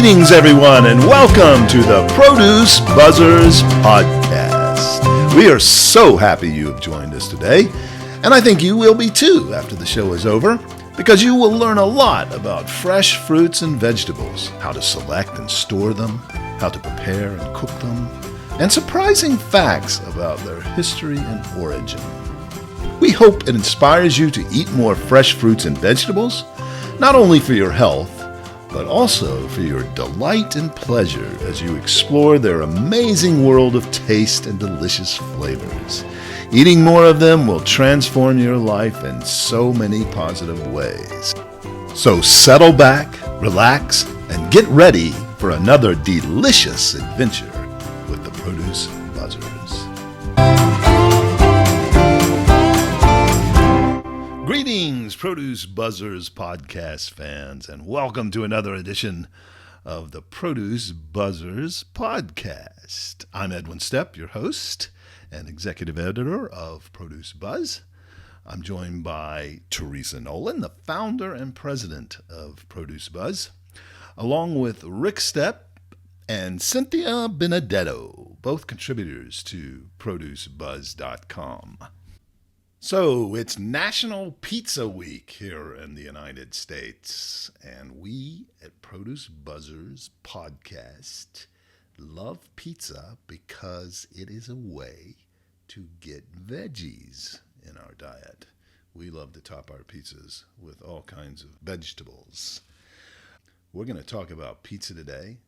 Greetings, everyone, and welcome to the Produce Buzzers podcast. We are so happy you have joined us today, and I think you will be too after the show is over, because you will learn a lot about fresh fruits and vegetables, how to select and store them, how to prepare and cook them, and surprising facts about their history and origin. We hope it inspires you to eat more fresh fruits and vegetables, not only for your health, but also for your delight and pleasure as you explore their amazing world of taste and delicious flavors. Eating more of them will transform your life in so many positive ways. So settle back, relax, and get ready for another delicious adventure with the Produce Buzzers. Greetings, Produce Buzzers podcast fans, and welcome to another edition of the Produce Buzzers podcast. I'm Edwin Stepp, your host and executive editor of Produce Buzz. I'm joined by Teresa Nolan, the founder and president of Produce Buzz, along with Rick Stepp and Cynthia Benedetto, both contributors to producebuzz.com. So it's National Pizza Week here in the United States, and we at Produce Buzzers podcast love pizza because it is a way to get veggies in our diet. We love to top our pizzas with all kinds of vegetables. We're going to talk about pizza today.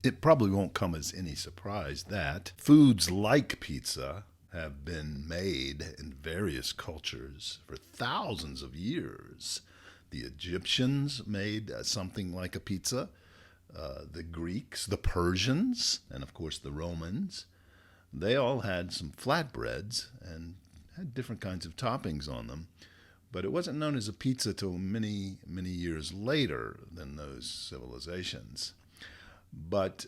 It probably won't come as any surprise that foods like pizza have been made in various cultures for thousands of years. The Egyptians made something like a pizza. The Greeks, the Persians, and of course the Romans, they all had some flatbreads and had different kinds of toppings on them. But it wasn't known as a pizza till many, many years later than those civilizations. But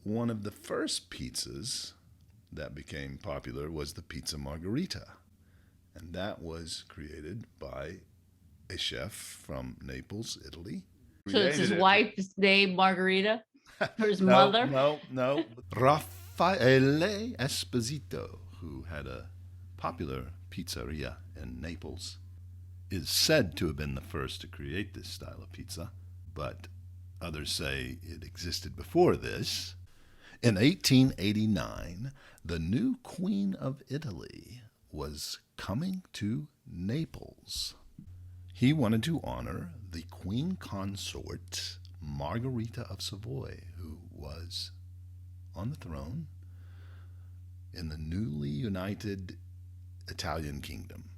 one of the first pizzas that became popular was the pizza margherita. And that was created by a chef from Naples, Italy. So it's his wife's name, Margarita? Or his mother? No. Raffaele Esposito, who had a popular pizzeria in Naples, is said to have been the first to create this style of pizza, but others say it existed before this. In 1889, the new Queen of Italy was coming to Naples. He wanted to honor the Queen Consort Margherita of Savoy, who was on the throne in the newly united Italian kingdom.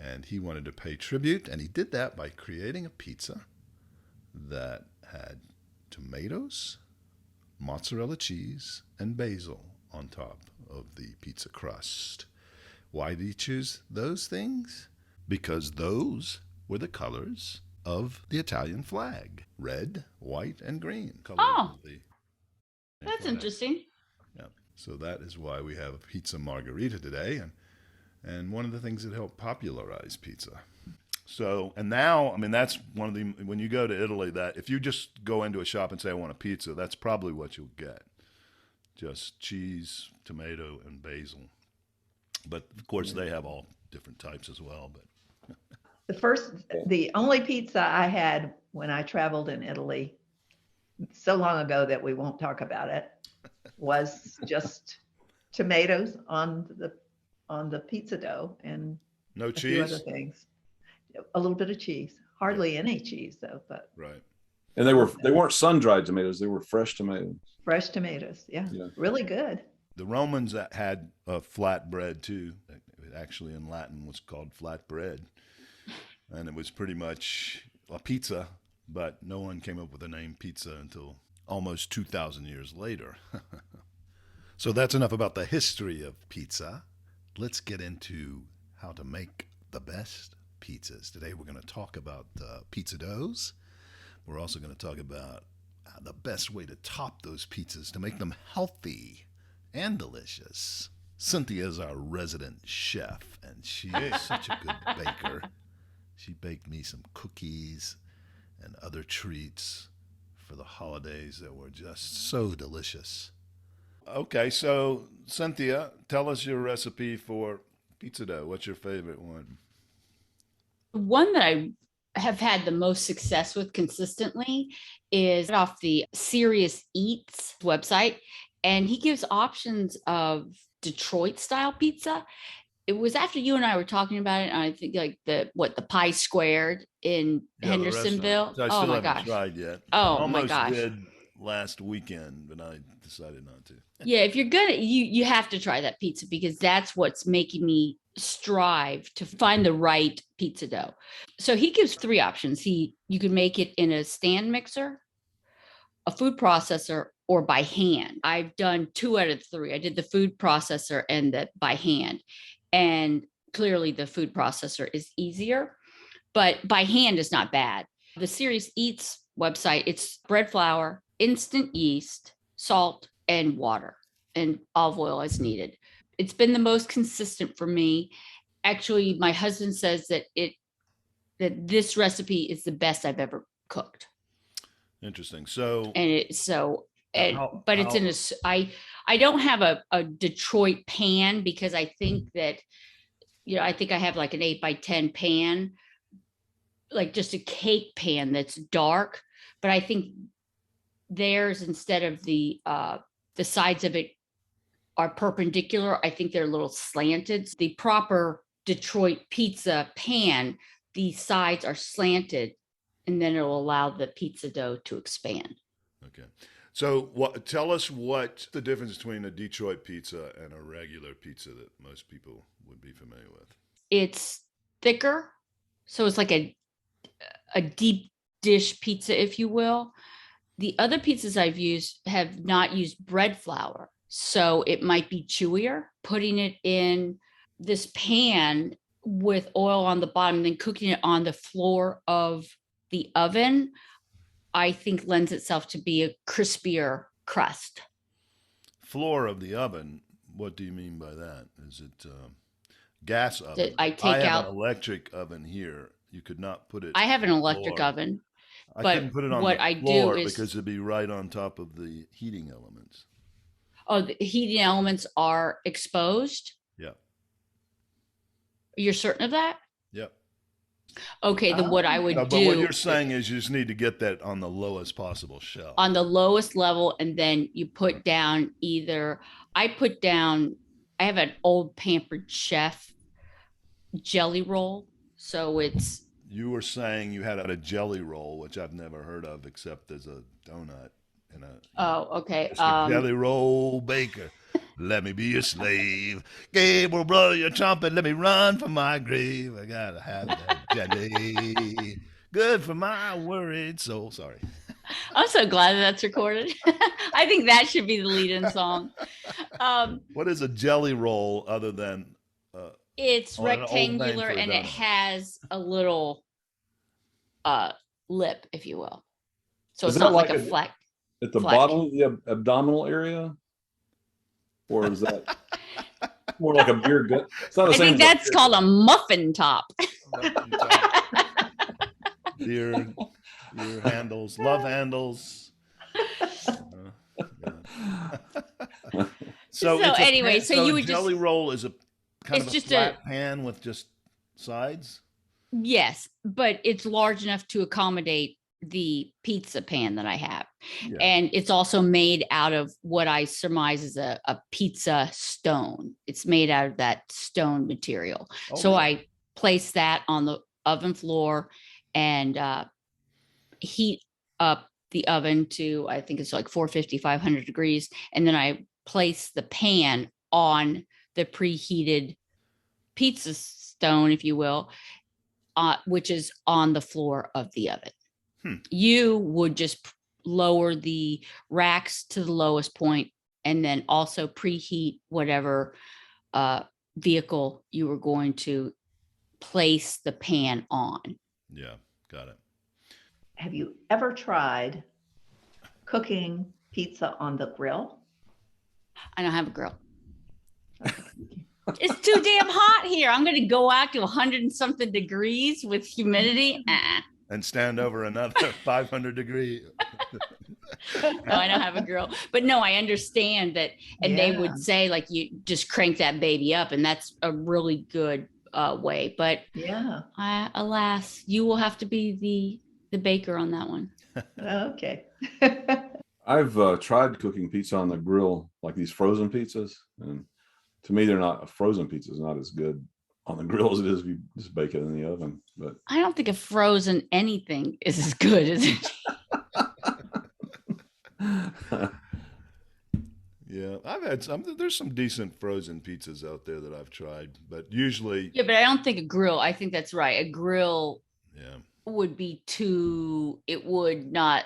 And he wanted to pay tribute, and he did that by creating a pizza that had tomatoes, mozzarella cheese, and basil on top of the pizza crust. Why did he choose those things? Because those were the colors of the Italian flag. Red, white, and green. That's interesting. Yeah. So that is why we have a pizza margherita today, and one of the things that helped popularize pizza. So, and now, I mean, that's one of the, when you go to Italy, that if you just go into a shop and say, I want a pizza, that's probably what you'll get. Just cheese, tomato, and basil. But of course, they have all different types as well. But the only pizza I had when I traveled in Italy, so long ago that we won't talk about it, was just tomatoes on the pizza dough and no a cheese? few other things. A little bit of cheese, hardly any cheese though, but right. And they weren't sun-dried tomatoes; they were fresh tomatoes. Fresh tomatoes, yeah. Really good. The Romans had a flatbread too. It actually in Latin was called flatbread, and it was pretty much a pizza. But no one came up with the name pizza until almost 2,000 years later. So that's enough about the history of pizza. Let's get into how to make the best pizzas. Today we're going to talk about pizza doughs. We're also going to talk about the best way to top those pizzas to make them healthy and delicious. Cynthia is our resident chef, and she is such a good baker. She baked me some cookies and other treats for the holidays that were just so delicious. Okay, so Cynthia, tell us your recipe for pizza dough. What's your favorite one? One that I have had the most success with consistently is off the Serious Eats website. And he gives options of Detroit style pizza. It was after you and I were talking about it. And I think like the pie squared in Yeah, the restaurant. Hendersonville. So I Oh still my haven't gosh. tried yet. Oh my Almost gosh. did last weekend, but I decided not to. Yeah, if you're gonna you have to try that pizza because that's what's making me strive to find the right pizza dough. So he gives three options. You can make it in a stand mixer, a food processor, or by hand. I've done 2 out of 3. I did the food processor and the by hand. And clearly the food processor is easier, but by hand is not bad. The Serious Eats website, it's bread flour, instant yeast, salt, and water, and olive oil as needed. It's been the most consistent for me. Actually, my husband says that this recipe is the best I've ever cooked. Interesting. So, And it's so and how, but it's in how, a I don't have a Detroit pan because I think that I think I have like an 8x10 pan, like just a cake pan that's dark, but I think theirs, instead of the sides of it are perpendicular, I think they're a little slanted. The proper Detroit pizza pan, the sides are slanted, and then it'll allow the pizza dough to expand. okay. So, tell us what the difference between a Detroit pizza and a regular pizza that most people would be familiar with. It's thicker, so it's like a deep dish pizza, if you will. The other pizzas I've used have not used bread flour, so it might be chewier. Putting it in this pan with oil on the bottom, then cooking it on the floor of the oven, I think lends itself to be a crispier crust. Floor of the oven. What do you mean by that? Is it gas That oven? I I take have out. an electric oven here. You could not put it I have an on the electric floor. oven, I but couldn't put it on what the I do floor is, because it'd be right on top of the heating elements. oh, the heating elements are exposed. Yeah. You're certain of that? Yep. Okay, then what I would But what do you're saying is you just need to get that on the lowest possible shelf. on the lowest level, and then you put down either, I put down, I have an old Pampered Chef jelly roll. So it's, You were saying you had a jelly roll, which I've never heard of except as a donut and oh, okay. Mr. Jelly Roll Baker. Let me be your slave. Gabriel, blow your trumpet. Let me run for my grave. I gotta have that jelly. Good for my worried soul. Sorry. I'm so glad that's recorded. I think that should be the lead-in song. What is a jelly roll other than It's an old name rectangular for a and it donut? has a little lip, if you will. So Is it's that not like like a flat. at the Fleck. bottom of the abdominal area? Or is that more like a beer gut? It's not the I same think as that's called a muffin top. Beer handles, love handles. So it's anyway, pan, so a you would jelly just, roll is a kind it's of a just flat pan with just sides. yes, but it's large enough to accommodate the pizza pan that I have. Yeah. And it's also made out of what I surmise is a pizza stone. It's made out of that stone material. Oh, So really? I place that on the oven floor and heat up the oven to, I think it's like 450, 500 degrees. And then I place the pan on the preheated pizza stone, if you will, which is on the floor of the oven. You would just lower the racks to the lowest point and then also preheat whatever vehicle you were going to place the pan on. Yeah, got it. Have you ever tried cooking pizza on the grill? I don't have a grill. It's too damn hot here. I'm going to go out to 100 and something degrees with humidity. And stand over another 500 degree. No, I don't have a grill, but no, I understand that. And they Yeah. would say like, you just crank that baby up, and that's a really good way. But Yeah. alas, you will have to be the baker on that one. Okay. I've tried cooking pizza on the grill, like these frozen pizzas, and to me, they're not a frozen pizza is not as good on the grill as it is if you just bake it in the oven. But I don't think a frozen anything is as good as it. Yeah, I've had some. There's some decent frozen pizzas out there that I've tried, but usually, Yeah, but I don't think a grill. I think that's right. A grill yeah, would be too. It would not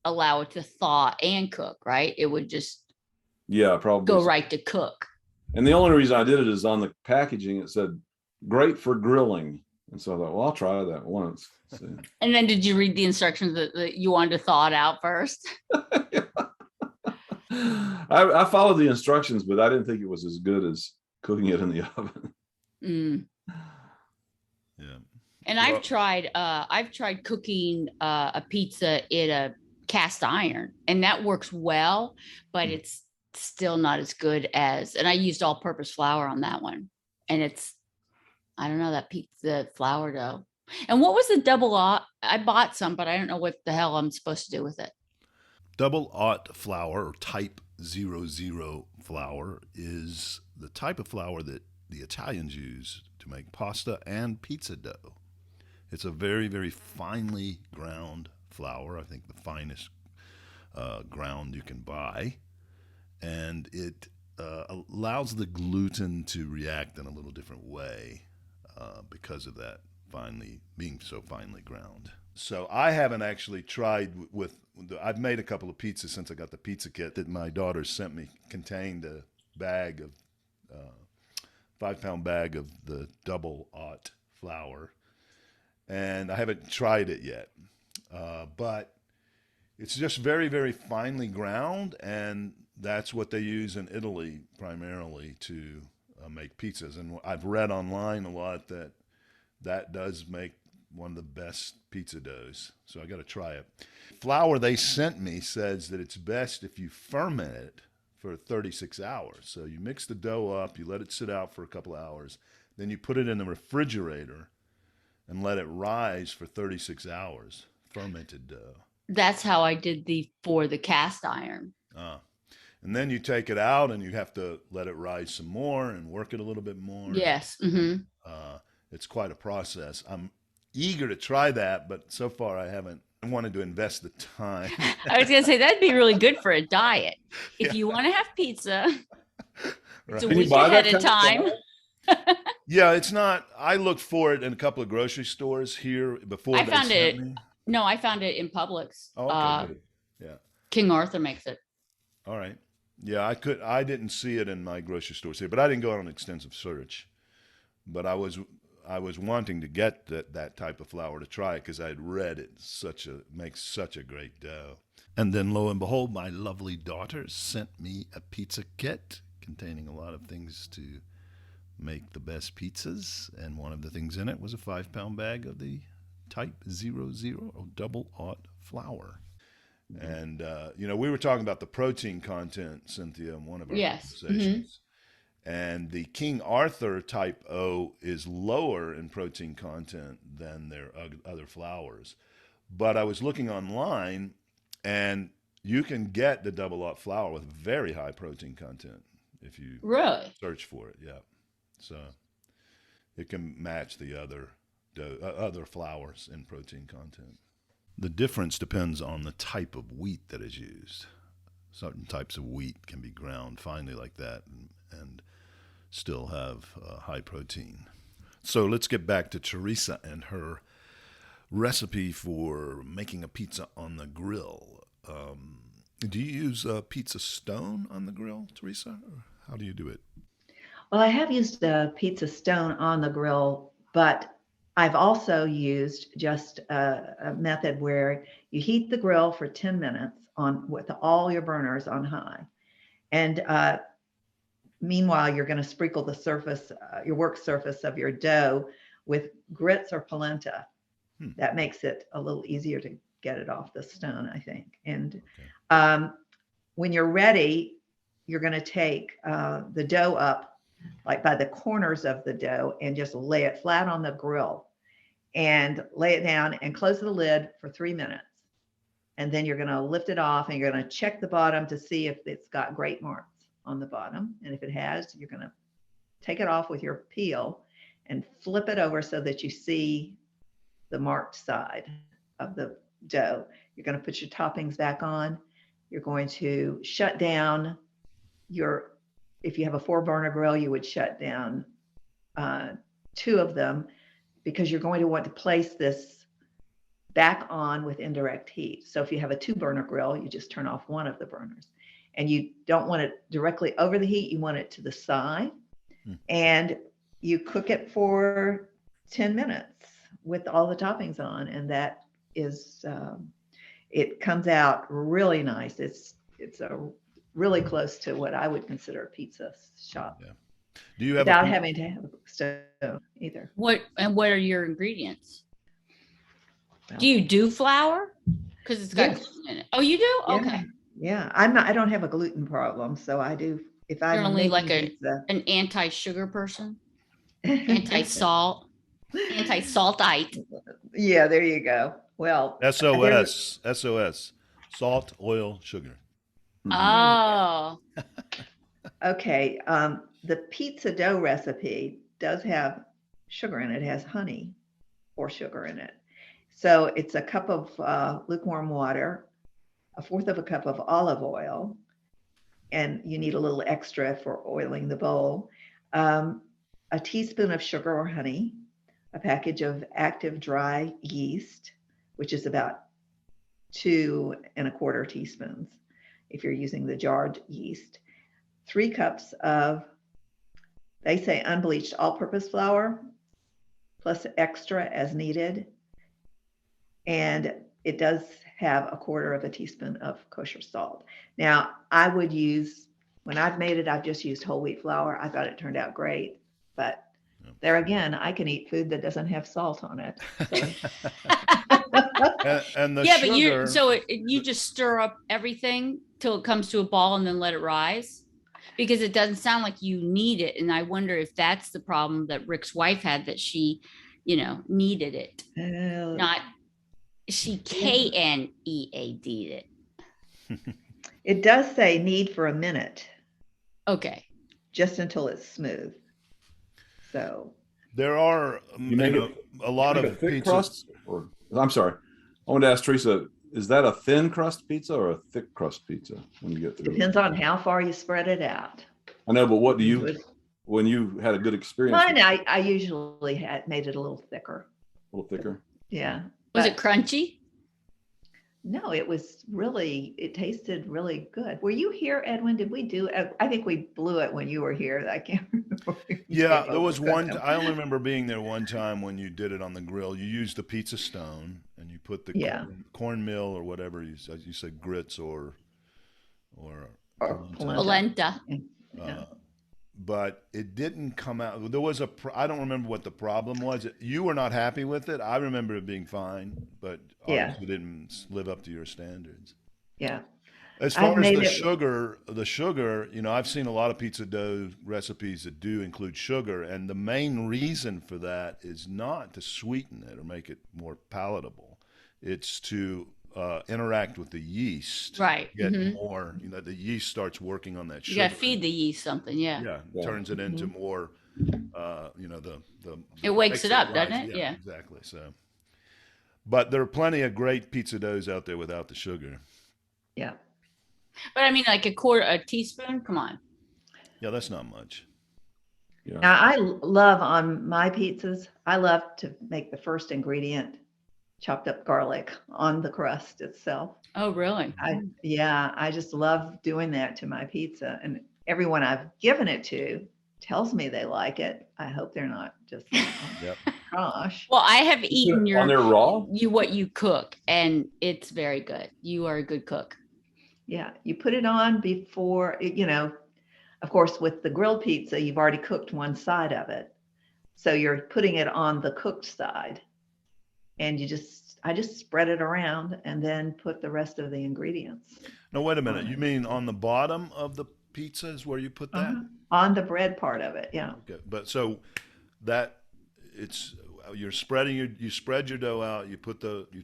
allow it to thaw and cook. Right. It would just yeah, probably go so. right to cook. And the only reason I did it is on the packaging, it said great for grilling. And so I thought, well, I'll try that once. See. And then did you read the instructions that you wanted to thaw it out first? I followed the instructions, but I didn't think it was as good as cooking it in the oven. Mm. yeah. And I've tried cooking a pizza in a cast iron, and that works well, but it's still not as good as, and I used all-purpose flour on that one. And I don't know, that pizza flour dough. And what was the double aught? I bought some, but I don't know what the hell I'm supposed to do with it. Double aught flour, or type 00 flour, is the type of flour that the Italians use to make pasta and pizza dough. It's a very, very finely ground flour. I think the finest ground you can buy. And it allows the gluten to react in a little different way because of that being so finely ground. So I haven't actually tried I've made a couple of pizzas since I got the pizza kit that my daughter sent me. Contained a bag of 5-pound bag of the double aught flour, and I haven't tried it yet. But it's just very, very finely ground, and that's what they use in Italy primarily to make pizzas. And I've read online a lot that does make one of the best pizza doughs. So I got to try it. Flour they sent me says that it's best if you ferment it for 36 hours. So you mix the dough up, you let it sit out for a couple of hours, then you put it in the refrigerator and let it rise for 36 hours, fermented dough. That's how I did for the cast iron. And then you take it out and you have to let it rise some more and work it a little bit more. Yes. Mm-hmm. It's quite a process. I'm eager to try that, but so far I haven't wanted to invest the time. I was going to say that'd be really good for a diet. If you want to have pizza, it's a week ahead of time. Yeah, it's not. I looked for it in a couple of grocery stores here before. I found it. No, I found it in Publix. Oh, okay, good. Yeah. King Arthur makes it. All right. Yeah, I didn't see it in my grocery stores here, but I didn't go on an extensive search. But I was wanting to get that type of flour to try it because I had read it makes such a great dough. And then lo and behold, my lovely daughter sent me a pizza kit containing a lot of things to make the best pizzas, and one of the things in it was a 5-pound bag of the type 00 or double aught flour. And we were talking about the protein content, Cynthia, in one of our conversations. Mm-hmm. And the King Arthur type O is lower in protein content than their other flours. But I was looking online, and you can get the double aught flour with very high protein content if you search for it. Yeah. So it can match the other flours in protein content. The difference depends on the type of wheat that is used. Certain types of wheat can be ground finely like that and still have high protein. So let's get back to Teresa and her recipe for making a pizza on the grill. Do you use a pizza stone on the grill, Teresa? Or how do you do it? Well, I have used a pizza stone on the grill, but I've also used just a method where you heat the grill for 10 minutes with all your burners on high. And meanwhile, you're going to sprinkle the surface, your work surface of your dough with grits or polenta. That makes it a little easier to get it off the stone, I think. And Okay. when you're ready, you're going to take the dough up like by the corners of the dough and just lay it flat on the grill and lay it down and close the lid for 3 minutes. And then you're going to lift it off and you're going to check the bottom to see if it's got grate marks on the bottom. And if it has, you're going to take it off with your peel and flip it over so that you see the marked side of the dough. You're going to put your toppings back on. You're going to shut down your, if you have a 4-burner grill, you would shut down 2 of them, because you're going to want to place this back on with indirect heat. So if you have a 2-burner grill, you just turn off one of the burners, and you don't want it directly over the heat. You want it to the side, and you cook it for 10 minutes with all the toppings on. And that is, it comes out really nice. It's a really close to what I would consider a pizza shop. Yeah. Do you have without having to have a stove either. What are your ingredients? Well, Do you do flour? Because it's got gluten in it. Oh, you do? yeah, Okay. Yeah, I don't have a gluten problem, so I do. If I'm You're only like pizza, an anti-sugar person, anti-salt, anti-saltite. Yeah, there you go. Well, SOS, salt, oil, sugar. Oh, okay. The pizza dough recipe does have sugar in it. It has honey or sugar in it. So it's a cup of lukewarm water, 1/4 of a cup of olive oil, and you need a little extra for oiling the bowl. A teaspoon of sugar or honey, a package of active dry yeast, which is about 2 1/4 teaspoons if you're using the jarred yeast, 3 cups of, they say, unbleached all-purpose flour, plus extra as needed. And it does have 1/4 teaspoon of kosher salt. Now, I would use, when I've made it, I've just used whole wheat flour. I thought it turned out great. But there again, I can eat food that doesn't have salt on it. So. and the yeah, sugar, but you just stir up everything till it comes to a ball and then let it rise, because it doesn't sound like you need it. And I wonder if that's the problem that Rick's wife had, that she, needed it, not she KNEAD it. It does say need for a minute. Okay. Just until it's smooth. So there are a lot of thick pizza crusts. Or I'm sorry, I wanted to ask Teresa: is that a thin crust pizza or a thick crust pizza when you get through? Depends on how far you spread it out. I know, but what do you, when you had a good experience? Mine, I usually made it a little thicker. A little thicker. Yeah. Was it crunchy? No, it tasted really good. Were you here, Edwin? Did we do it? I think we blew it when you were here. I can't remember. Yeah, there was one. I only remember being there one time when you did it on the grill. You used the pizza stone and you put the cornmeal or whatever you said, grits or polenta. But it didn't come out. There was I don't remember what the problem was. You were not happy with it. I remember it being fine, but obviously didn't live up to your standards. Yeah. As far as the sugar, I've seen a lot of pizza dough recipes that do include sugar, and the main reason for that is not to sweeten it or make it more palatable. It's to interact with the yeast. Right. Get more, the yeast starts working on that sugar. You got to feed the yeast something. Yeah. Yeah. Turns it into more, it wakes it up, doesn't it? Yeah. Exactly. So, but there are plenty of great pizza doughs out there without the sugar. Yeah. But I mean, like a teaspoon, come on. Yeah. That's not much. Yeah. Now, I love on my pizzas, I love to make the first ingredient chopped up garlic on the crust itself. Oh, really? I just love doing that to my pizza. And everyone I've given it to tells me they like it. I hope they're not just gosh. Well, I have eaten on their raw? what you cook, and it's very good. You are a good cook. Yeah. You put it on before, of course, with the grilled pizza, you've already cooked one side of it. So you're putting it on the cooked side. And you just I just spread it around and then put the rest of the ingredients No, wait a minute. on You it. mean on the bottom of the pizza is where you put that? On the bread part of it, yeah. Okay, but so that it's you're spreading you spread your dough out. You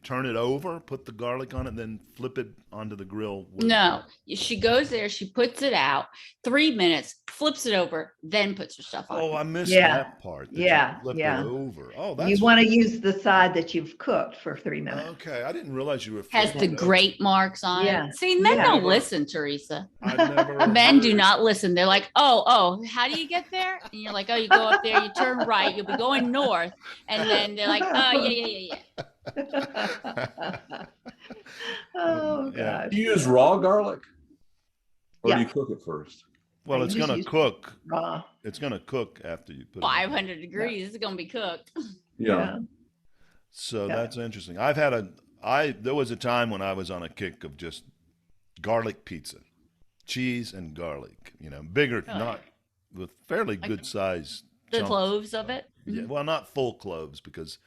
turn it over, put the garlic on it, then flip it onto the grill. No, she goes there, she puts it out 3 minutes, flips it over, then puts her stuff on. Oh, I missed Yeah. that part. That Yeah, you flip yeah. it over. Oh, You that's want to use the side that you've cooked for 3 minutes. okay. I didn't realize you were Has flipping the it over. grate marks on Yeah. it. See, men Yeah. don't listen, Teresa. I never Men do heard- not listen. They're like, oh, how do you get there? And you're like, oh, you go up there, you turn right, you'll be going north. And then they're like, oh, yeah. Oh, Yeah. gosh. Do you use raw garlic, or Yeah. do you cook it first? Well, I it's just gonna use cook. Raw. It's gonna cook after you put it. 500 degrees. It's going to be cooked. Yeah. So Yeah. that's interesting. There was a time when I was on a kick of just garlic pizza, cheese and garlic. Bigger, Really? not with fairly good size. The chunks. cloves of it. Yeah, well, not full cloves because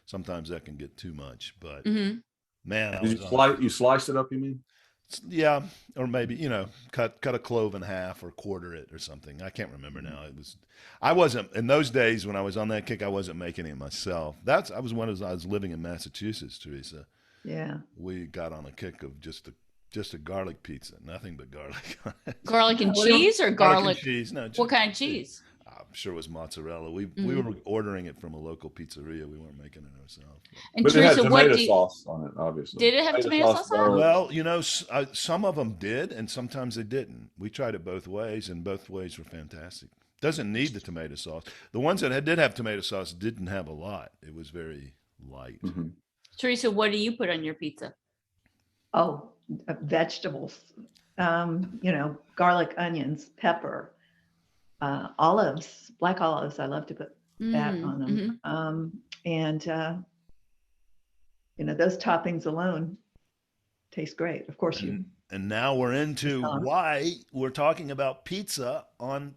sometimes that can get too much. But Mm-hmm. man, I Did was on- you slice it up? You mean? yeah, or maybe cut a clove in half or quarter it or something. I can't remember now. I wasn't in those days when I was on that kick. I wasn't making it myself. I was living in Massachusetts, Teresa. Yeah. We got on a kick of just a garlic pizza, nothing but garlic. Garlic and What do you- cheese or and garlic? cheese. No, What kind of cheese? I'm sure it was mozzarella. We Mhm. were ordering it from a local pizzeria. We weren't making it ourselves. And But it had Teresa, what tomato do you, sauce on it, obviously. did it have tomato sauce on it? garlic. Well, some of them did, and sometimes they didn't. We tried it both ways, and both ways were fantastic. Doesn't need the tomato sauce. The ones that did have tomato sauce didn't have a lot. It was very light. Mhm. Teresa, what do you put on your pizza? Oh, vegetables. Garlic, onions, pepper, olives, black olives. I love to put that on them. And those toppings alone taste great. Of course, And now we're into why we're talking about pizza on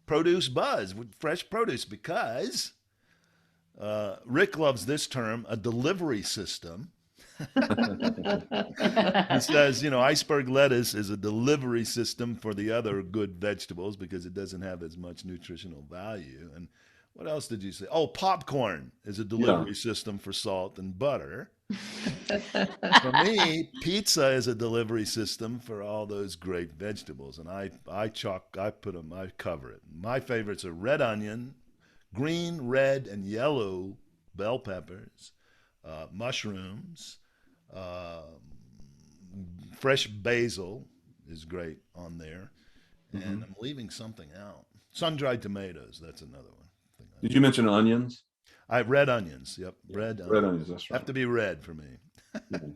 Produce Buzz with fresh produce, because Rick loves this term, a delivery system. He says, iceberg lettuce is a delivery system for the other good vegetables because it doesn't have as much nutritional value. And what else did you say? Oh, popcorn is a delivery system for salt and butter. For me, pizza is a delivery system for all those great vegetables. And I cover it. My favorites are red onion, green, red, and yellow bell peppers, mushrooms, fresh basil is great on there. And I'm leaving something out. Sun-dried tomatoes, that's another one. Did you mention onions? Red onions. Yep, red onions. That's right. Have to be red for me. Mhm.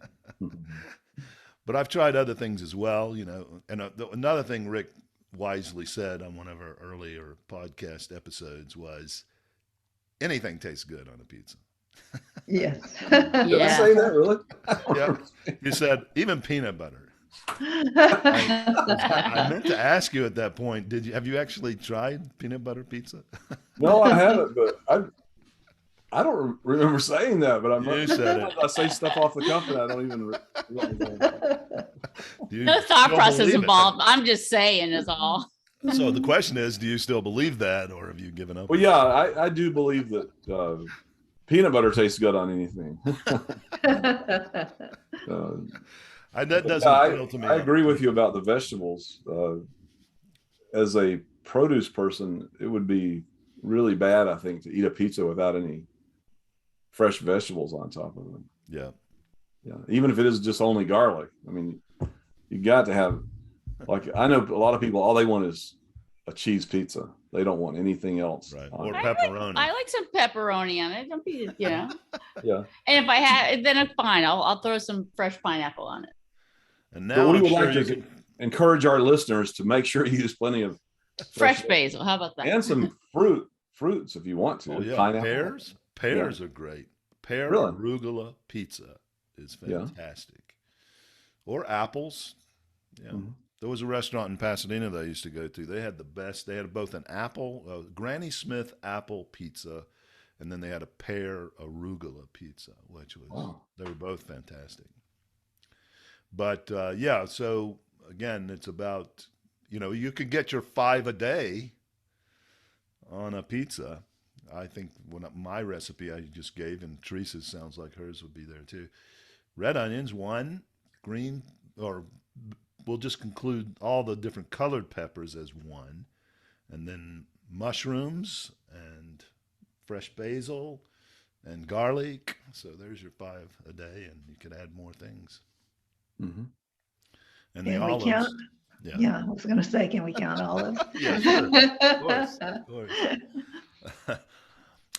But I've tried other things as well, And another thing Rick wisely said on one of our earlier podcast episodes was, anything tastes good on a pizza. yes. Did I Yeah. say that really? Yeah, he said even peanut butter. I meant to ask you at that point. Have you actually tried peanut butter pizza? No, I haven't, but I don't remember saying that. But You said it. I say stuff off the cuff and I don't even. No thought still process believe it? involved. I'm just saying is all. So the question is, do you still believe that, or have you given up? Well, yeah, I do believe that peanut butter tastes good on anything. That doesn't appeal to me. I agree with you about the vegetables. As a produce person, it would be really bad, I think, to eat a pizza without any fresh vegetables on top of it. Yeah. Yeah, even if it is just only garlic. I mean, you got to have, I know a lot of people, all they want is a cheese pizza. They don't want anything else. Right. on Or it. pepperoni. I like some pepperoni on it. Don't be, Yeah. And if I have, then it's fine. I'll throw some fresh pineapple on it. And But now we I'm would sure like you to can, encourage our listeners to make sure you use plenty of Fresh basil. How about that? and some fruits if you want to. oh yeah, Pineapple. pears are great. Pear Really? arugula pizza is Yeah. fantastic. Or apples. Yeah. Mhm. There was a restaurant in Pasadena that I used to go to. They had the best. They had both an apple, Granny Smith apple pizza, and then they had a pear arugula pizza, which was they were both fantastic. But yeah, so again, it's about you could get your 5 a day on a pizza. I think my recipe I just gave, and Teresa's sounds like hers would be there too. Red onions, 1, green, or we'll just conclude all the different colored peppers as 1, and then mushrooms and fresh basil and garlic. So there's your 5 a day, and you could add more things. Mm-hmm. And the Can we olives. count? Yeah. Yeah, I was going to say, can we count olives? Yeah, sure. Of course.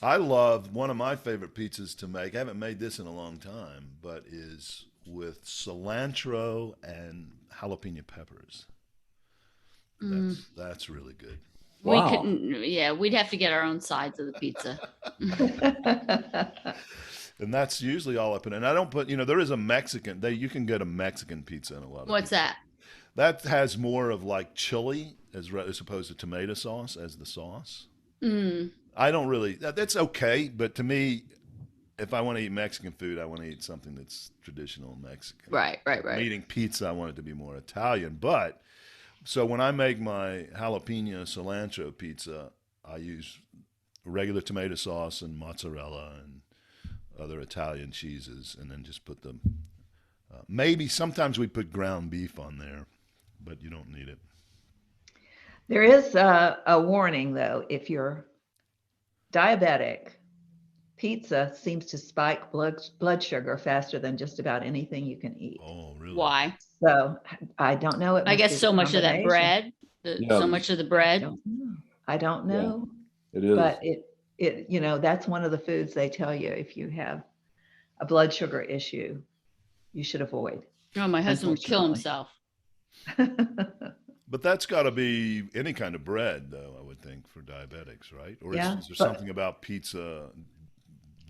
I love one of my favorite pizzas to make. I haven't made this in a long time, but is with cilantro and jalapeno peppers. That's really good. We couldn't. Yeah, we'd have to get our own sides of the pizza. And that's usually all I put in. I don't put. There is a Mexican. You can get a Mexican pizza in a lot of. What's that? That has more of like chili as opposed to tomato sauce as the sauce. I don't really. That's okay, but to me, if I want to eat Mexican food, I want to eat something that's traditional Mexican. Right. I'm eating pizza, I want it to be more Italian. But so when I make my jalapeno cilantro pizza, I use regular tomato sauce and mozzarella and other Italian cheeses, and then just put them. Maybe sometimes we put ground beef on there, but you don't need it. There is a warning, though. If you're diabetic, pizza seems to spike blood sugar faster than just about anything you can eat. Oh, really? Why? So I don't know. I guess so much of that bread, so much of the bread. I don't know. Yeah, it is. But it that's one of the foods they tell you if you have a blood sugar issue, you should avoid. Oh, my husband would kill himself. But that's got to be any kind of bread, though, I would think, for diabetics, right? Or is there something about pizza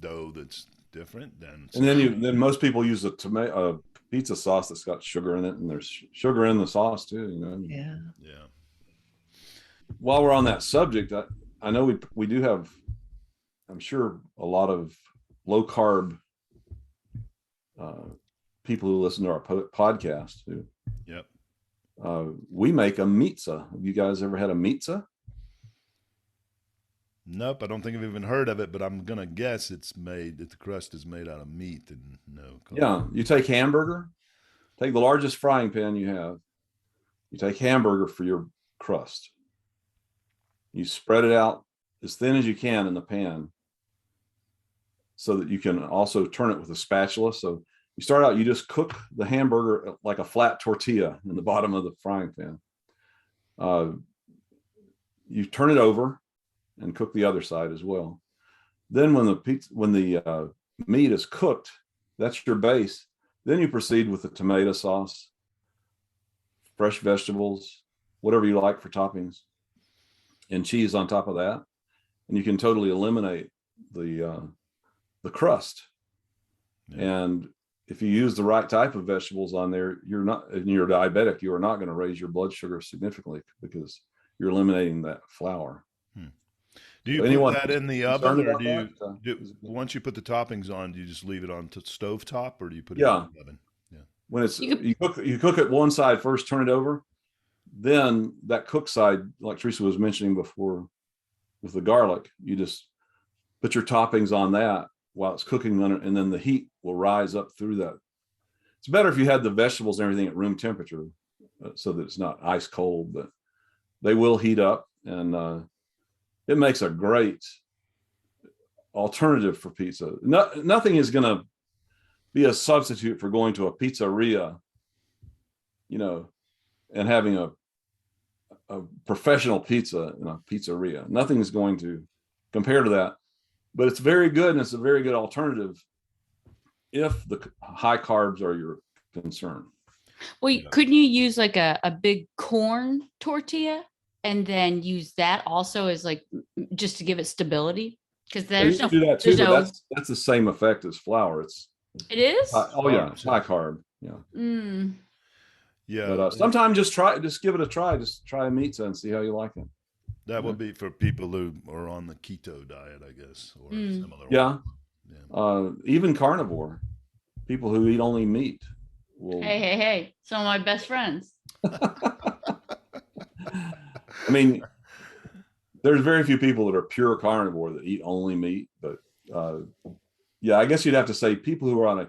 dough that's different than? And then most people use a tomato pizza sauce that's got sugar in it, and there's sugar in the sauce too. Yeah. While we're on that subject, I know we do have, I'm sure, a lot of low carb people who listen to our podcast too. Yep. We make a pizza. Have you guys ever had a pizza? Nope, I don't think I've even heard of it, but I'm gonna guess the crust is made out of meat and no. Yeah, you take take the largest frying pan you have. You take hamburger for your crust. You spread it out as thin as you can in the pan, so that you can also turn it with a spatula. So you start out, you just cook the hamburger like a flat tortilla in the bottom of the frying pan. You turn it over and cook the other side as well. Then when the meat is cooked, that's your base. Then you proceed with the tomato sauce, fresh vegetables, whatever you like for toppings, and cheese on top of that. And you can totally eliminate the crust. Yeah. And if you use the right type of vegetables on there, you're diabetic, you are not going to raise your blood sugar significantly because you're eliminating that flour. Do you put that in the oven, or once you put the toppings on, do you just leave it on stove top, or do you put it in the oven? Yeah. When it's you cook it one side first, turn it over, then that cooked side, like Teresa was mentioning before, with the garlic, you just put your toppings on that while it's cooking, and then the heat will rise up through that. It's better if you had the vegetables and everything at room temperature, so that it's not ice cold, but they will heat up, and it makes a great alternative for pizza. Nothing is going to be a substitute for going to a pizzeria, and having a professional pizza in a pizzeria. Nothing is going to compare to that, but it's very good, and it's a very good alternative if the high carbs are your concern. Well, couldn't you use like a big corn tortilla and then use that also as like just to give it stability? Because there's no, do that too, but that's the same effect as flour. It is? It's high carb. Yeah. Yeah. But sometimes just give it a try. Just try a pizza and see how you like it. That would be for people who are on the keto diet, I guess, or a similar Yeah. one. Yeah. Even carnivore, people who eat only meat will. Hey. Some of my best friends. I mean, there's very few people that are pure carnivore that eat only meat, but yeah, I guess you'd have to say people who are on a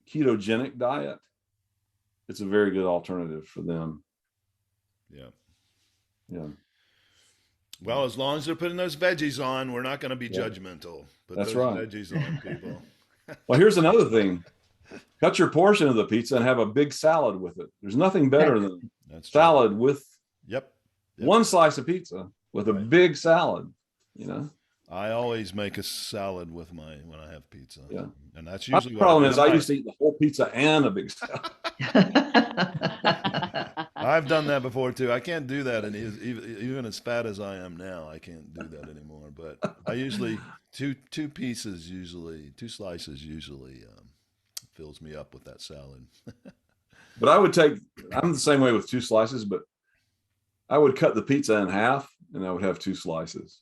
ketogenic diet, it's a very good alternative for them. Yeah. Yeah. Well, as long as they're putting those veggies on, we're not going to be judgmental. Put That's those right. veggies on, people. Well, here's another thing. Cut your portion of the pizza and have a big salad with it. There's nothing better than salad with one slice of pizza with a big salad, you know. I always make a salad with when I have pizza. Yeah. And that's usually the problem is I used to eat the whole pizza and a big salad. I've done that before too. I can't do that, and even as fat as I am now, I can't do that anymore. But I usually two slices usually fills me up with that salad. But I'm the same way with 2 slices, but I would cut the pizza in half and I would have 2 slices.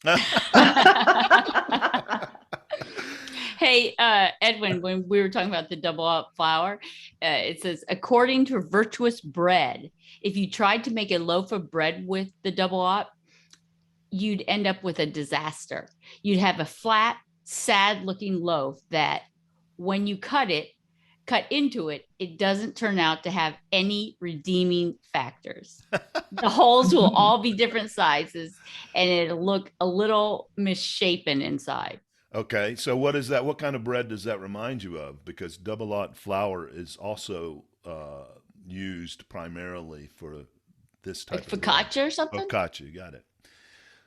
Hey, Edwin, when we were talking about the double up flour, it says, according to Virtuous Bread, if you tried to make a loaf of bread with the double up, you'd end up with a disaster. You'd have a flat, sad looking loaf that when you cut into it, it doesn't turn out to have any redeeming factors. The holes will all be different sizes and it'll look a little misshapen inside. Okay, so what is that? What kind of bread does that remind you of? Because double aught flour is also used primarily for this type of focaccia bread. Or something? Focaccia, you got it.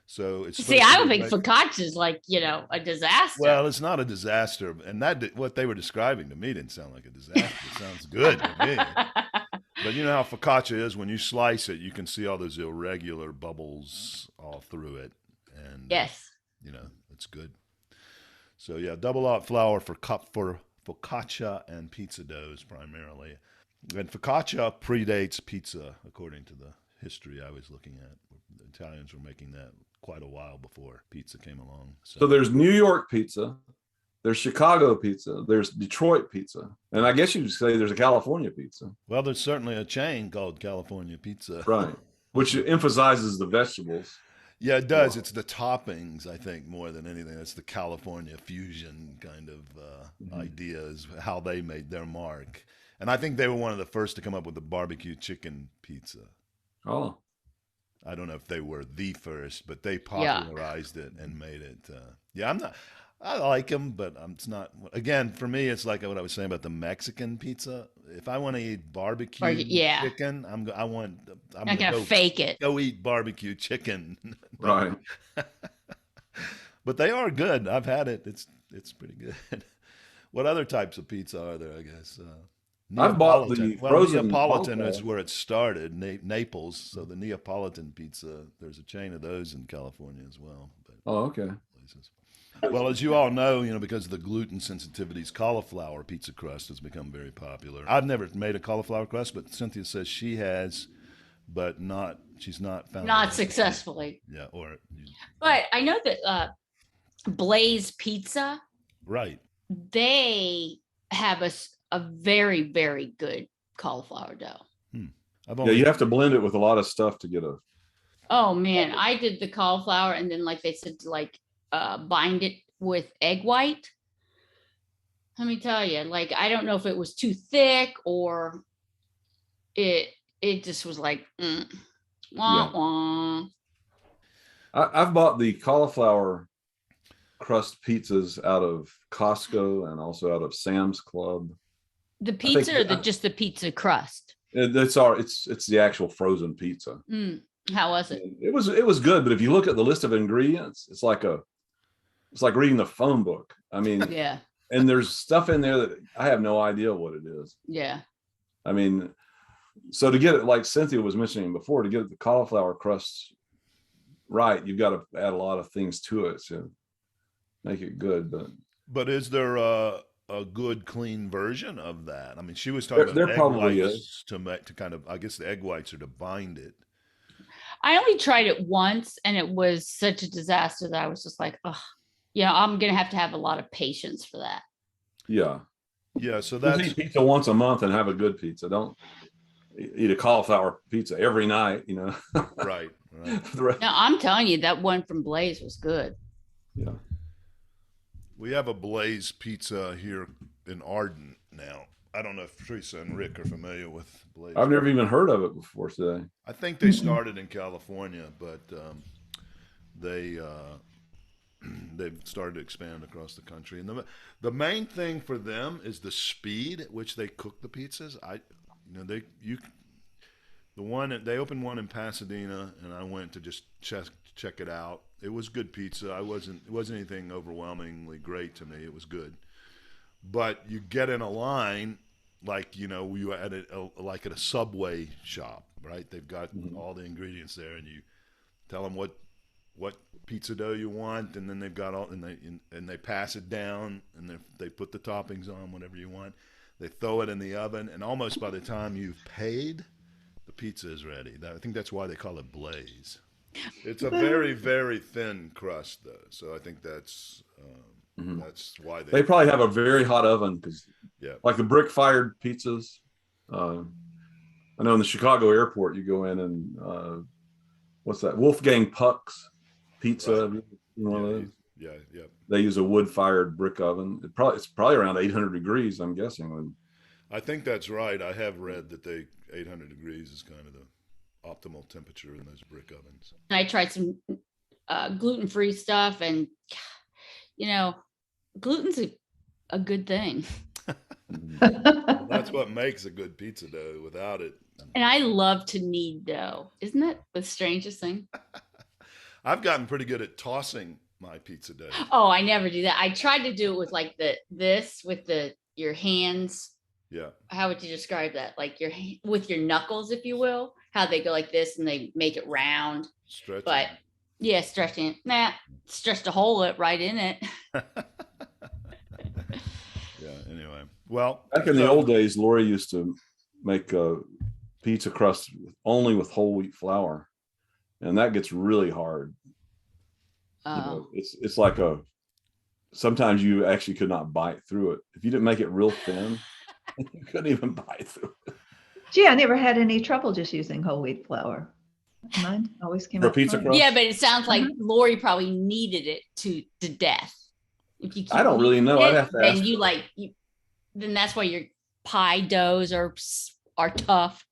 So it's I don't think focaccia is like, a disaster. Well, it's not a disaster, and what they were describing to me didn't sound like a disaster. It sounds good to me. But you know how focaccia is, when you slice it, you can see all those irregular bubbles all through it, and yes, it's good. So yeah, double aught flour for focaccia and pizza doughs primarily, and focaccia predates pizza according to the history I was looking at. The Italians were making that quite a while before pizza came along. So there's New York pizza, there's Chicago pizza, there's Detroit pizza, and I guess you could say there's a California pizza. Well, there's certainly a chain called California Pizza. Right, which emphasizes the vegetables. Yeah, it does. It's the toppings, I think, more than anything. It's the California fusion kind of ideas, how they made their mark. And I think they were one of the first to come up with the barbecue chicken pizza. Oh. I don't know if they were the first, but they popularized it and made it. I like them, but it's not. Again, for me, it's like what I was saying about the Mexican pizza. If I want to eat barbecue chicken, I'm not gonna fake it. Go eat barbecue chicken. Right. But they are good. I've had it. It's pretty good. What other types of pizza are there? I guess. I've bought the frozen Neapolitan is where it started, Naples. So the Neapolitan pizza, there's a chain of those in California as well. Oh, okay. Places. Well, as you all know, because of the gluten sensitivities, cauliflower pizza crust has become very popular. I've never made a cauliflower crust, but Cynthia says she has, but she's not found not successfully. Yeah, but I know that Blaze Pizza, right? They have a very, very good cauliflower dough. You have to blend it with a lot of stuff to get a. Oh man, I did the cauliflower, and then like they said, bind it with egg white. Let me tell you, I don't know if it was too thick or it just was like wah wah. I've bought the cauliflower crust pizzas out of Costco and also out of Sam's Club. The pizza or just the pizza crust? It's the actual frozen pizza. How was it? It was good, but if you look at the list of ingredients, it's like reading the phone book. I mean, yeah. And there's stuff in there that I have no idea what it is. Yeah. I mean, so to get it, like Cynthia was mentioning before, to get the cauliflower crust right, you've got to add a lot of things to it to make it good. But is there a good clean version of that? I mean, she was talking about there egg probably whites is to kind of, I guess the egg whites are to bind it. I only tried it once and it was such a disaster that I was just like, oh, I'm going to have a lot of patience for that. Yeah. Yeah. So Just that's eat pizza once a month and have a good pizza. Don't eat a cauliflower pizza every night, right. No, I'm telling you, that one from Blaze was good. Yeah. We have a Blaze pizza here in Arden now. I don't know if Teresa and Rick are familiar with Blaze. I've never even heard of it before today. I think they started in California, but they they've started to expand across the country. And the main thing for them is the speed at which they cook the pizzas. They opened one in Pasadena, and I went to just check it out. It was good pizza. It wasn't anything overwhelmingly great to me. It was good, but you get in a line like you at like at a Subway shop, right? They've got all the ingredients there, and you tell them what pizza dough you want, and then they've got all and they pass it down, and they put the toppings on whatever you want. They throw it in the oven, and almost by the time you've paid, the pizza is ready. I think that's why they call it Blaze. It's a very, very thin crust, though. So I think that's why they probably have a very hot oven because, like the brick-fired pizzas. I know in the Chicago airport, you go in and what's that? Wolfgang Puck's pizza. Right. One of those. Yeah. They use a wood-fired brick oven. It's probably around 800 degrees, I'm guessing. I think that's right. I have read that 800 degrees is kind of the optimal temperature in those brick ovens. I tried some gluten-free stuff, and gluten's a good thing. Well, that's what makes a good pizza dough. Without it, and I love to knead dough. Isn't that the strangest thing? I've gotten pretty good at tossing my pizza dough. Oh, I never do that. I tried to do it with like your hands. Yeah. How would you describe that? Like with your knuckles, if you will, how they go like this and they make it round. Stretching. But yeah, stretching it. Stretched a hole right in it. Yeah. Anyway, well, back in the old days, Lori used to make a pizza crust only with whole wheat flour, and that gets really hard. Oh. It's like sometimes you actually could not bite through it if you didn't make it real thin. You couldn't even bite through it. Gee, I never had any trouble just using whole wheat flour. Mine always came For out pizza fine. crust? Yeah, but it sounds like Lori probably kneaded it to death. If you I don't really know. I'd have to ask. Then that's why your pie doughs are tough.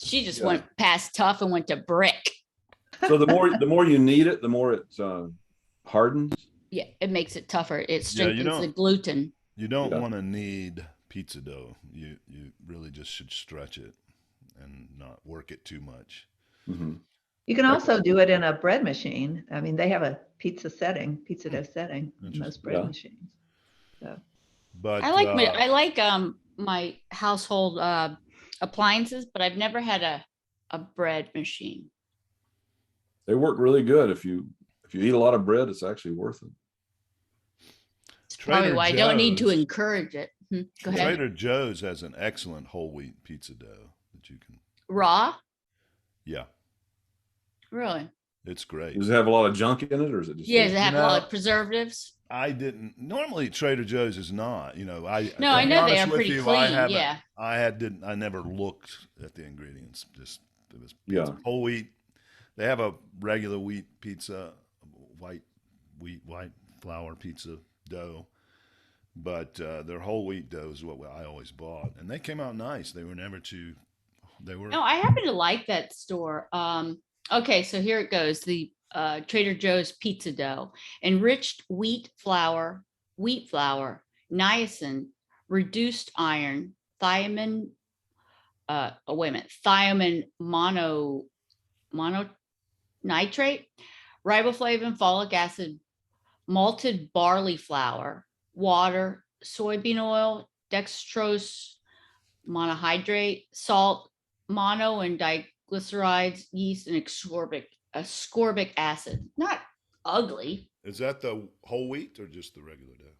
She just went past tough and went to brick. So the more you knead it, the more it hardens. Yeah, it makes it tougher. It strengthens the gluten. You don't want to knead pizza dough. You really just should stretch it and not work it too much. Mm-hmm. You can also do it in a bread machine. I mean, they have a pizza dough setting in most bread machines. So, but I like my household appliances, but I've never had a bread machine. They work really good. If you eat a lot of bread, it's actually worth it. It's probably why I don't need to encourage it. Go ahead. Trader Joe's has an excellent whole wheat pizza dough that you can raw. Yeah. Really? It's great. Does it have a lot of junk in it, or is it just? Yeah, does it have a lot of preservatives? I didn't. Normally, Trader Joe's is not. I know they are pretty clean. I never looked at the ingredients. Just it was whole wheat. They have a regular wheat pizza, white flour pizza dough, but their whole wheat dough is what I always bought, and they came out nice. They were never too. No, I happen to like that store. Okay, so here it goes. The Trader Joe's pizza dough, enriched wheat flour, niacin, reduced iron, thiamine. Thiamine mononitrate, riboflavin, folic acid, malted barley flour, water, soybean oil, dextrose monohydrate, salt, mono and diglycerides, yeast, and ascorbic acid. Not ugly. Is that the whole wheat or just the regular dough?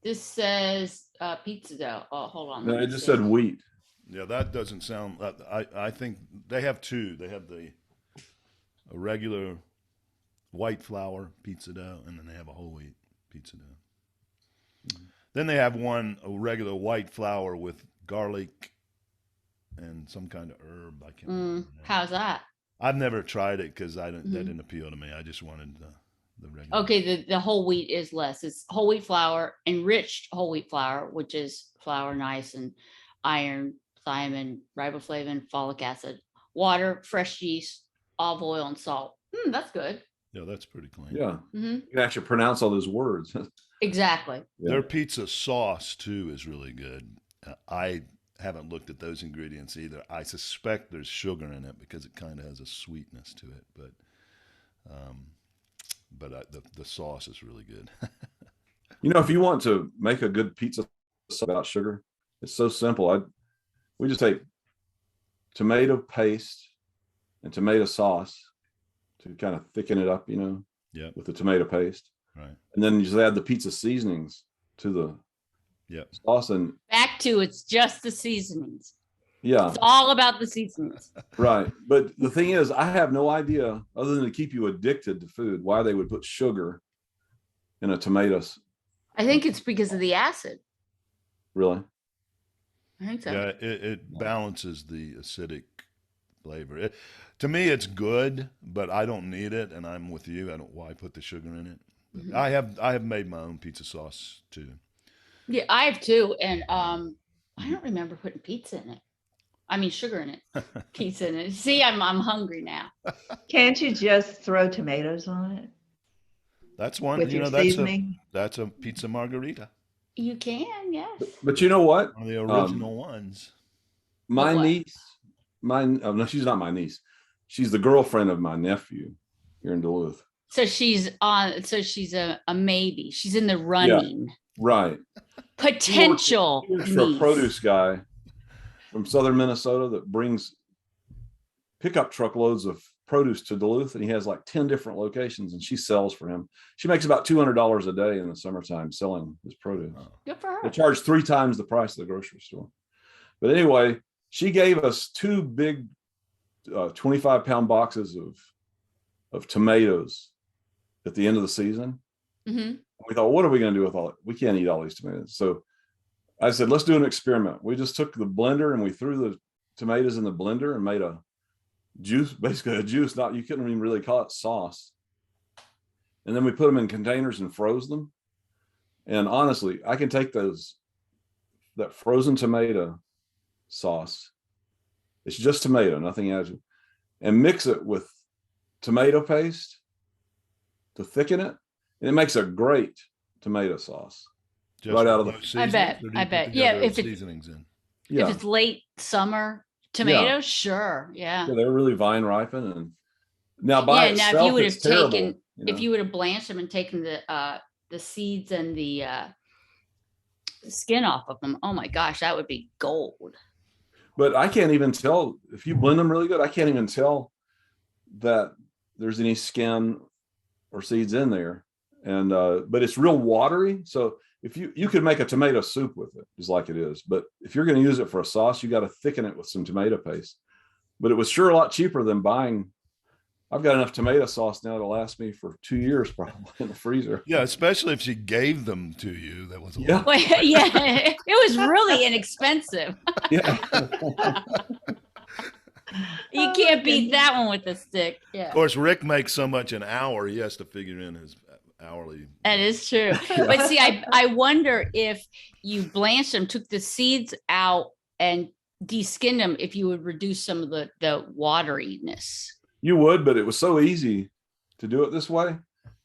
This says pizza dough. Oh, hold on. No, it just said wheat. Yeah, that doesn't sound. I think they have two. They have the a regular white flour pizza dough, and then they have a whole wheat pizza dough. Then they have a regular white flour with garlic and some kind of herb. I can't remember. How's that? I've never tried it because that didn't appeal to me. I just wanted the regular. Okay, the whole wheat is less. It's whole wheat flour, enriched whole wheat flour, which is flour, niacin, iron, thiamine, riboflavin, folic acid, water, fresh yeast, olive oil, and salt. That's good. Yeah, that's pretty clean. Yeah. You can actually pronounce all those words. Exactly. Yeah. Their pizza sauce too is really good. I haven't looked at those ingredients either. I suspect there's sugar in it because it kind of has a sweetness to it, but the sauce is really good. If you want to make a good pizza without sugar, it's so simple. We just take tomato paste and tomato sauce to kind of thicken it up, with the tomato paste. Right. And then you just add the pizza seasonings to the sauce, and Back to it's just the seasonings. yeah, It's all about the seasonings. right. But the thing is, I have no idea, other than to keep you addicted to food, why they would put sugar in a tomato. I think it's because of the acid. Really? I think so. Yeah, it balances the acidic flavor. To me, it's good, but I don't need it, and I'm with you. Why put the sugar in it? But I have made my own pizza sauce too. Yeah, I have too, and I don't remember putting pizza in it. I mean, sugar in it, pizza in it. See, I'm hungry now. Can't you just throw tomatoes on it That's one. with your That's seasoning? that's a pizza margarita. You can, yes. But you know what? One of the original ones. My What? niece, no, she's not my niece. She's the girlfriend of my nephew here in Duluth. So she's on. So she's a maybe. She's in the running. Right. Potential. She works for a niece. produce guy from southern Minnesota that brings pickup truckloads of produce to Duluth, and he has like 10 different locations, and she sells for him. She makes about $200 a day in the summertime selling his produce. Good for her. They charge 3 times the price of the grocery store. But anyway, she gave us 2 big 25-pound boxes of tomatoes at the end of the season. Mm-hmm. We thought, what are we going to do with all it? We can't eat all these tomatoes. So I said, let's do an experiment. We just took the blender and we threw the tomatoes in the blender and made a juice, basically a juice. You couldn't even really call it sauce. And then we put them in containers and froze them. And honestly, I can take that frozen tomato sauce. It's just tomato, nothing added, and mix it with tomato paste to thicken it. And it makes a great tomato sauce. Just right out of those the- seasonings, bet, or do you I put bet. the Yeah, other if it- seasonings in. Yeah. If it's late summer tomatoes, sure, yeah. They're really vine ripen, and now Now by if itself, you would it's have terrible. taken, you know? if you would have blanched them and taken the seeds and the skin off of them, oh my gosh, that would be gold. But I can't even tell if you blend them really good. I can't even tell that there's any skin or seeds in there, and but it's real watery. So if you could make a tomato soup with it, just like it is. But if you're going to use it for a sauce, you got to thicken it with some tomato paste. But it was sure a lot cheaper than buying. I've got enough tomato sauce now to last me for 2 years probably in the freezer. Yeah, especially if she gave them to you. That was a Yeah. lot. Well, yeah, it was really inexpensive. Yeah. You Oh, can't beat goodness. that one with a stick. Yeah, Of course, Rick makes so much an hour, he has to figure in his hourly. that is true. But see, I wonder if you blanched them, took the seeds out, and de-skinned them, if you would reduce some of the wateriness. You would, but it was so easy to do it this way.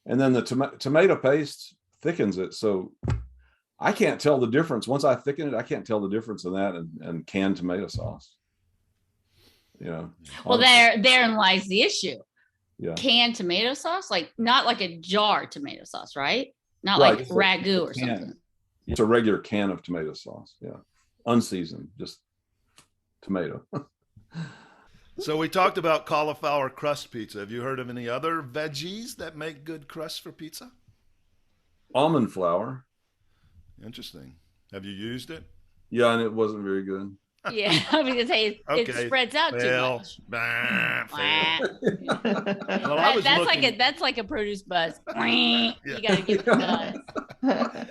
And then the tomato paste thickens it. So I can't tell the difference. Once I thicken it, I can't tell the difference in that and canned tomato sauce. Well, honestly. therein lies the issue. Yeah. Canned tomato sauce, like not like a jar tomato sauce, right? Not Right, like it's a ragu or can. something. It's a regular can of tomato sauce. Yeah. Unseasoned, just tomato. So we talked about cauliflower crust pizza. Have you heard of any other veggies that make good crust for pizza? Almond flour. Interesting. Have you used it? Yeah, and it wasn't very good. Yeah, I was gonna say it Okay, spreads out too fail. much. Bah, fail. Wah. Well, I was looking. That's like a produce buzz. You Yeah. got to give it buzz.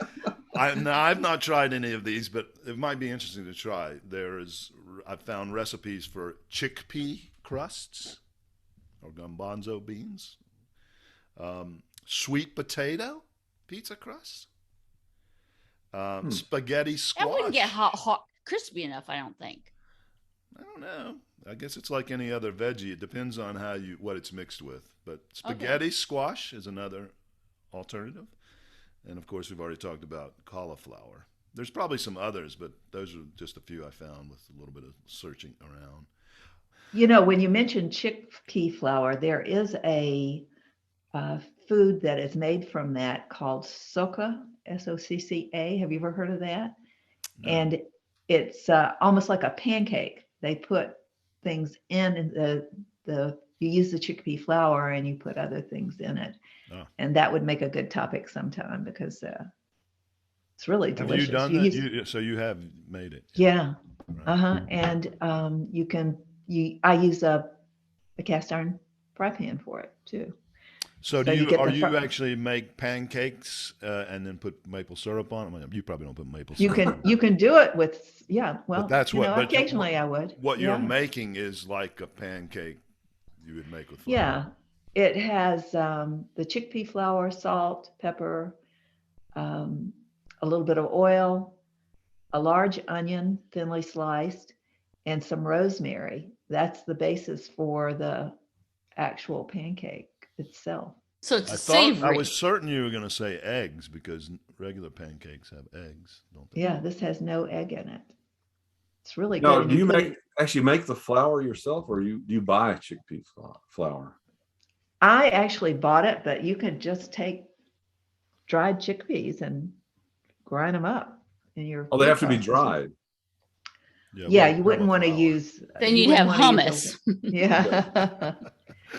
I've not tried any of these, but it might be interesting to try. I've found recipes for chickpea crusts or garbanzo beans, sweet potato pizza crust, spaghetti squash. That wouldn't get hot, crispy enough, I don't think. I don't know. I guess it's like any other veggie. It depends on what it's mixed with. But spaghetti squash is another alternative. And of course, we've already talked about cauliflower. There's probably some others, but those are just a few I found with a little bit of searching around. You know, when you mentioned chickpea flour, there is a food that is made from that called socca, S-O-C-C-A. Have you ever heard of that? No. And it's almost like a pancake. They put things in you use the chickpea flour and you put other things in it. Oh. And that would make a good topic sometime because it's really delicious. Have you done that? So you have made it? Yeah. Right. And I use a cast iron fry pan for it too. So So do you you get the actually make pancakes and then put maple syrup on them? You probably don't put maple You syrup. you can do it with well, But that's you what. know, But occasionally I would. what you're Yeah. making is like a pancake you would make with flour. Yeah, it has the chickpea flour, salt, pepper, a little bit of oil, a large onion, thinly sliced, and some rosemary. That's the basis for the actual pancake itself. So it's I savory. was certain you were going to say eggs because regular pancakes have eggs, don't they? Yeah, this has no egg in it. It's really No, good. And do you put actually make the flour yourself, or do you buy chickpea flour? I actually bought it, but you could just take dried chickpeas and grind them up in your. Oh, they food have to be processor. dried. Yeah, you wouldn't want to cauliflower. use. Then you'd have hummus. Yeah.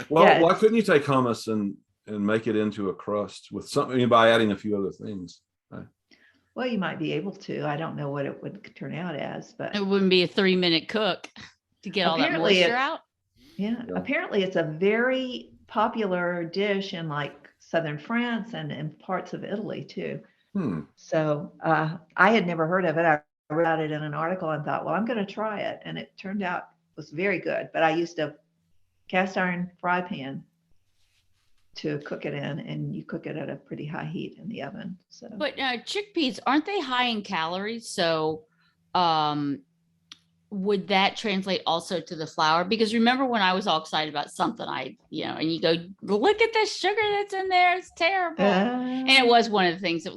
Well, Yeah, why couldn't you take hummus and make it into a crust with something by adding a few other things? Well, you might be able to. I don't know what it would turn out as, but It wouldn't be a 3-minute cook to get all that Apparently moisture it's- out. yeah, Yeah. apparently it's a very popular dish in like southern France and in parts of Italy too. So I had never heard of it. I read it in an article and thought, well, I'm going to try it, and it turned out it was very good. But I used a cast iron fry pan to cook it in, and you cook it at a pretty high heat in the oven. So But chickpeas, aren't they high in calories? So would that translate also to the flour? Because remember when I was all excited about something, and you go, look at the sugar that's in there. It's terrible. And it was one of the things that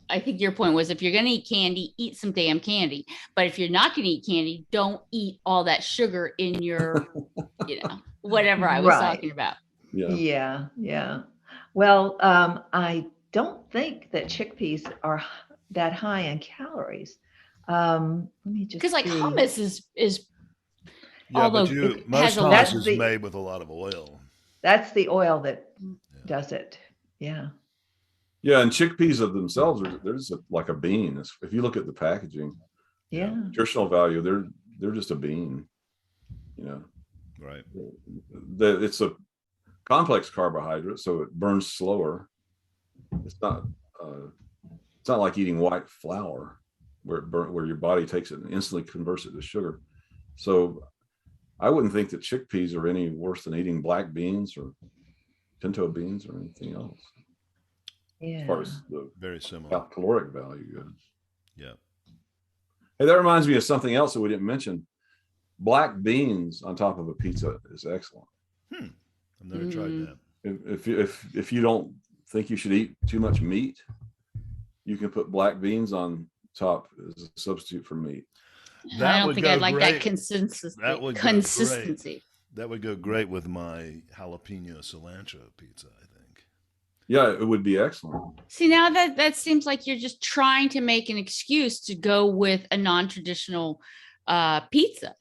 I think your point was if you're going to eat candy, eat some damn candy. But if you're not going to eat candy, don't eat all that sugar in your, whatever I was Right. talking about. Yeah. Yeah. Well, I don't think that chickpeas are that high in calories. Let me just Because like see. hummus is Yeah, although but it most has a hummus lot- is the- made with a lot of oil. That's the oil that does it. Yeah. Yeah, and chickpeas of themselves are like a bean. If you look at the packaging, Yeah. nutritional value, they're just a bean. Right. It's a complex carbohydrate, so it burns slower. It's not like eating white flour where your body takes it and instantly converts it to sugar. So I wouldn't think that chickpeas are any worse than eating black beans or pinto beans or anything else, Yeah. as far as the Very similar. caloric value goes. Yeah. Hey, that reminds me of something else that we didn't mention. Black beans on top of a pizza is excellent. I've never tried that. If you don't think you should eat too much meat, you can put black beans on top as a substitute for meat. I don't think I'd like that great. consistency. That would go Consistency. That would go great with my jalapeno cilantro pizza, I think. Yeah, it would be excellent. See, now that seems like you're just trying to make an excuse to go with a non-traditional pizza.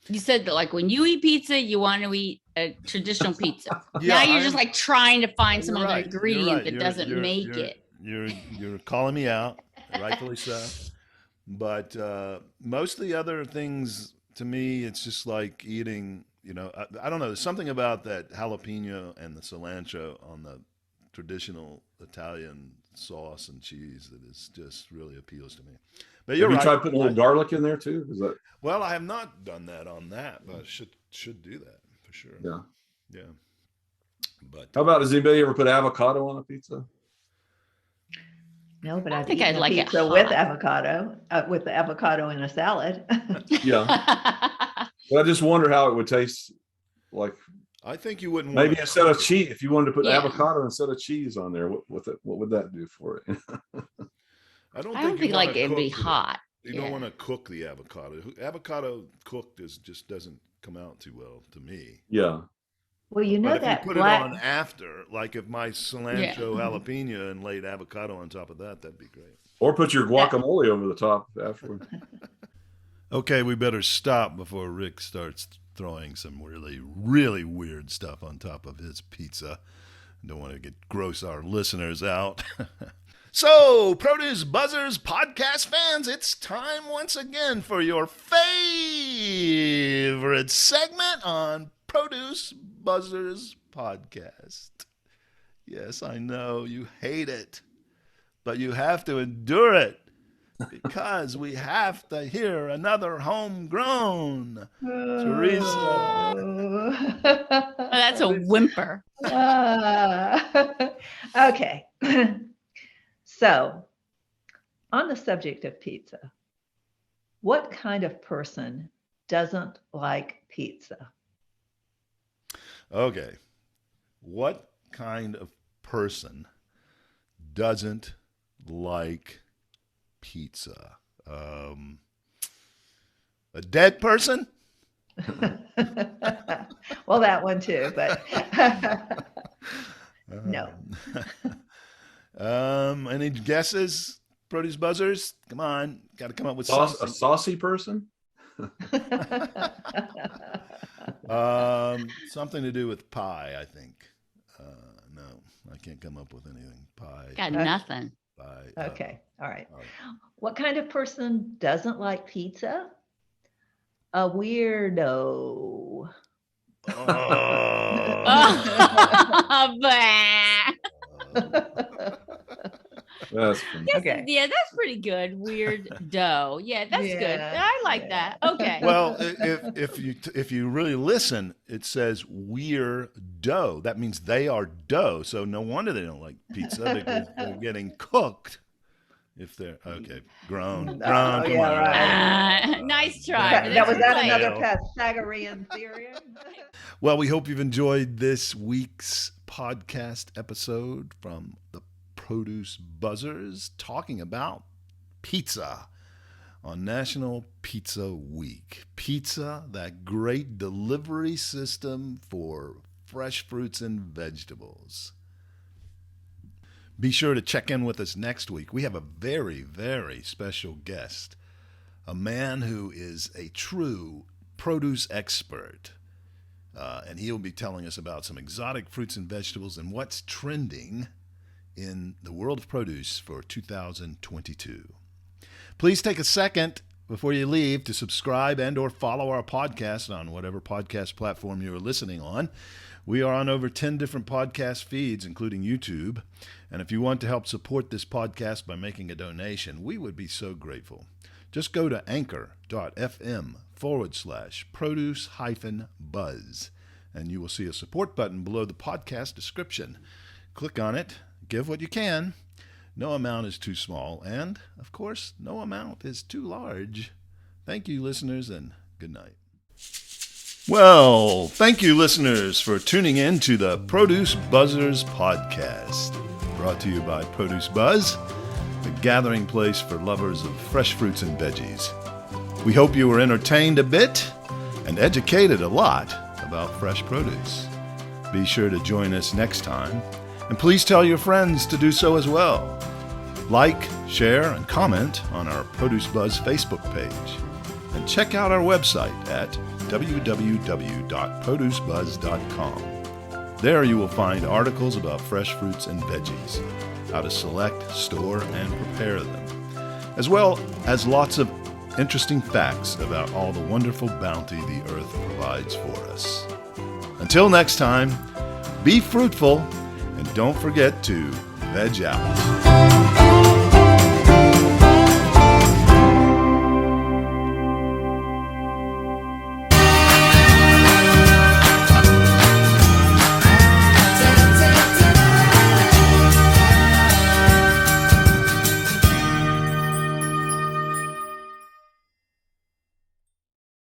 You said that like when you eat pizza, you want to eat a traditional pizza. Yeah, now you're just like trying to find some You're other right, ingredient you're right. that doesn't make it. You're calling me out, rightfully so. But most of the other things, to me, it's just like eating, I don't know. There's something about that jalapeno and the cilantro on the traditional Italian sauce and cheese that is just really appeals to me. But you're Have you right. tried putting a little garlic in there too? Is that Well, I have not done that on that, but I should do that for sure. yeah? Yeah. But How about, does anybody ever put avocado on a pizza? No, but I I've think eaten I'd a like it pizza with hot. avocado, with the avocado in a salad. Yeah, but I just wonder how it would taste like. I think you wouldn't Maybe want to instead of cook it. cheese, if you wanted to put Yeah. avocado instead of cheese on there, what would that do for it? I don't I think don't think you like wanna it'd be cook it. hot. You Yeah. don't want to cook the avocado. Avocado cooked just doesn't come out too well to me. Yeah, Well, you know But if you that put black. it on after, like if my cilantro jalapeno and laid avocado on top of that, that'd be great. or put your guacamole over the top afterward. Okay, we better stop before Rick starts throwing some really, really weird stuff on top of his pizza. Don't want to gross our listeners out. So, Produce Buzzers podcast fans, it's time once again for your favorite segment on Produce Buzzers podcast. Yes, I know you hate it, but you have to endure it because we have to hear another homegrown Teresa. Oh, that's a whimper. Okay. So, on the subject of pizza, what kind of person doesn't like pizza? Okay. What kind of person doesn't like pizza? A dead person? Well, that one too, but no. Any guesses, Produce Buzzers? Come on, got to come up with A something. saucy person? Something to do with pie, I think. No, I can't come up with anything. Pie. Got nothing. Pie. Okay, all right. What kind of person doesn't like pizza? A weirdo. That's funny. Okay. Yeah, that's pretty good. Weird dough. Yeah, that's good. Yeah, I like that. Okay. Well, if you really listen, it says we're dough. That means they are dough. So no wonder they don't like pizza because they're getting cooked. If they're okay, grown. Oh, Come yeah, on. right. Nice try. That was that Right. another Pythagorean theorem? Well, we hope you've enjoyed this week's podcast episode from the Produce Buzzers talking about pizza on National Pizza Week. Pizza, that great delivery system for fresh fruits and vegetables. Be sure to check in with us next week. We have a very, very special guest, a man who is a true produce expert. And he'll be telling us about some exotic fruits and vegetables and what's trending in the world of produce for 2022. Please take a second before you leave to subscribe and or follow our podcast on whatever podcast platform you're listening on. We are on over 10 different podcast feeds, including YouTube. And if you want to help support this podcast by making a donation, we would be so grateful. Just go to anchor.fm/produce-buzz, and you will see a support button below the podcast description. Click on it, give what you can. No amount is too small, and, of course, no amount is too large. Thank you, listeners, and good night. Well, thank you, listeners, for tuning in to the Produce Buzzers podcast, brought to you by Produce Buzz, the gathering place for lovers of fresh fruits and veggies. We hope you were entertained a bit and educated a lot about fresh produce. Be sure to join us next time, and please tell your friends to do so as well. Like, share, and comment on our Produce Buzz Facebook page, and check out our website at www.producebuzz.com. There you will find articles about fresh fruits and veggies, how to select, store, and prepare them. as well as lots of interesting facts about all the wonderful bounty the earth provides for us. Until next time, be fruitful and don't forget to veg out.